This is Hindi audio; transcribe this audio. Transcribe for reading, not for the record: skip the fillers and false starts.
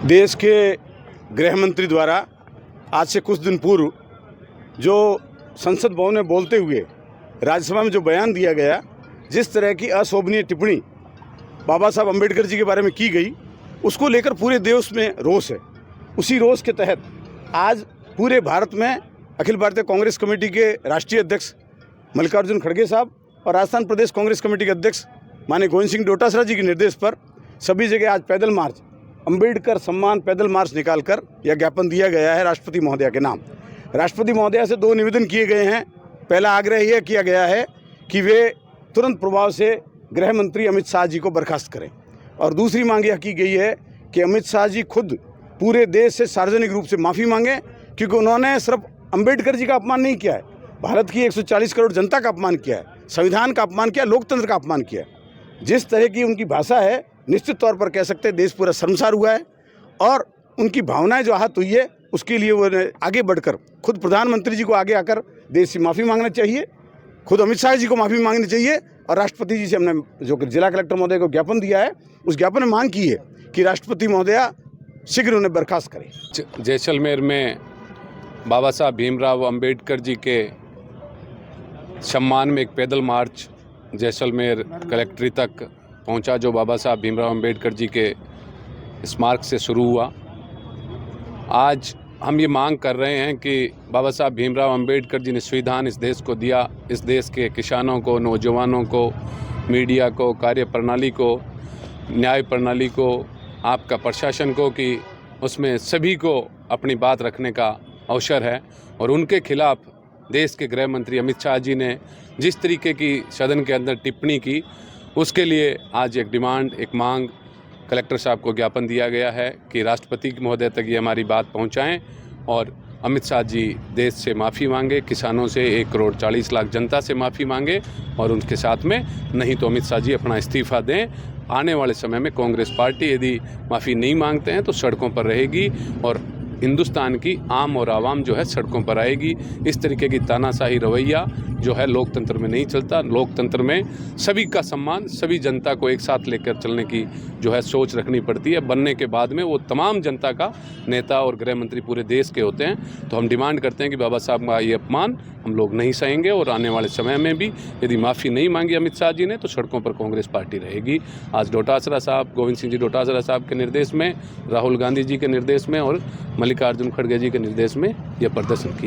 देश के गृह मंत्री द्वारा आज से कुछ दिन पूर्व जो संसद भवन में बोलते हुए राज्यसभा में जो बयान दिया गया, जिस तरह की अशोभनीय टिप्पणी बाबा साहब अम्बेडकर जी के बारे में की गई, उसको लेकर पूरे देश में रोष है। उसी रोष के तहत आज पूरे भारत में अखिल भारतीय कांग्रेस कमेटी के राष्ट्रीय अध्यक्ष मल्लिकार्जुन खड़गे साहब और राजस्थान प्रदेश कांग्रेस कमेटी के अध्यक्ष माननीय गोविंद सिंह डोटासरा जी के निर्देश पर सभी जगह आज पैदल मार्च, अम्बेडकर सम्मान पैदल मार्च निकालकर यह ज्ञापन दिया गया है राष्ट्रपति महोदया के नाम। राष्ट्रपति महोदया से दो निवेदन किए गए हैं। पहला आग्रह यह किया गया है कि वे तुरंत प्रभाव से गृह मंत्री अमित शाह जी को बर्खास्त करें, और दूसरी मांग यह की गई है कि अमित शाह जी खुद पूरे देश से सार्वजनिक रूप से माफ़ी मांगें, क्योंकि उन्होंने सिर्फ अम्बेडकर जी का अपमान नहीं किया है, भारत की 140 करोड़ जनता का अपमान किया है, संविधान का अपमान किया, लोकतंत्र का अपमान किया है। जिस तरह की उनकी भाषा है, निश्चित तौर पर कह सकते हैं देश पूरा शर्मसार हुआ है, और उनकी भावनाएं जो आहत हुई है उसके लिए वो आगे बढ़कर खुद प्रधानमंत्री जी को आगे आकर देश से माफ़ी मांगना चाहिए, खुद अमित शाह जी को माफ़ी मांगनी चाहिए, और राष्ट्रपति जी से हमने जो जिला कलेक्टर महोदय को ज्ञापन दिया है, उस ज्ञापन में मांग की है कि राष्ट्रपति महोदया शीघ्र उन्हें बर्खास्त करें। जैसलमेर में बाबा साहब भीमराव अंबेडकर जी के सम्मान में एक पैदल मार्च जैसलमेर कलेक्ट्री तक पहुंचा, जो बाबा साहब भीमराव अंबेडकर जी के स्मारक से शुरू हुआ। आज हम ये मांग कर रहे हैं कि बाबा साहब भीमराव अंबेडकर जी ने संविधान इस देश को दिया, इस देश के किसानों को, नौजवानों को, मीडिया को, कार्य प्रणाली को, न्याय प्रणाली को, आपका प्रशासन को, कि उसमें सभी को अपनी बात रखने का अवसर है। और उनके खिलाफ देश के गृह मंत्री अमित शाह जी ने जिस तरीके की सदन के अंदर टिप्पणी की, उसके लिए आज एक डिमांड, एक मांग कलेक्टर साहब को ज्ञापन दिया गया है कि राष्ट्रपति महोदय तक ये हमारी बात पहुंचाएं और अमित शाह जी देश से माफ़ी मांगे, किसानों से 1 करोड़ 40 लाख जनता से माफ़ी मांगे, और उनके साथ में नहीं तो अमित शाह जी अपना इस्तीफ़ा दें। आने वाले समय में कांग्रेस पार्टी यदि माफ़ी नहीं मांगते हैं तो सड़कों पर रहेगी, और हिंदुस्तान की आम और आवाम जो है सड़कों पर आएगी। इस तरीके की तानाशाही रवैया जो है लोकतंत्र में नहीं चलता। लोकतंत्र में सभी का सम्मान, सभी जनता को एक साथ लेकर चलने की जो है सोच रखनी पड़ती है। बनने के बाद में वो तमाम जनता का नेता और गृह मंत्री पूरे देश के होते हैं। तो हम डिमांड करते हैं कि बाबा साहब का ये अपमान हम लोग नहीं सहेंगे, और आने वाले समय में भी यदि माफ़ी नहीं मांगी अमित शाह जी ने तो सड़कों पर कांग्रेस पार्टी रहेगी। आज डोटासरा साहब, गोविंद सिंह जी डोटासरा साहब के निर्देश में, राहुल गांधी जी के निर्देश में और मल्लिकार्जुन खड़गे जी के निर्देश में यह प्रदर्शन किया।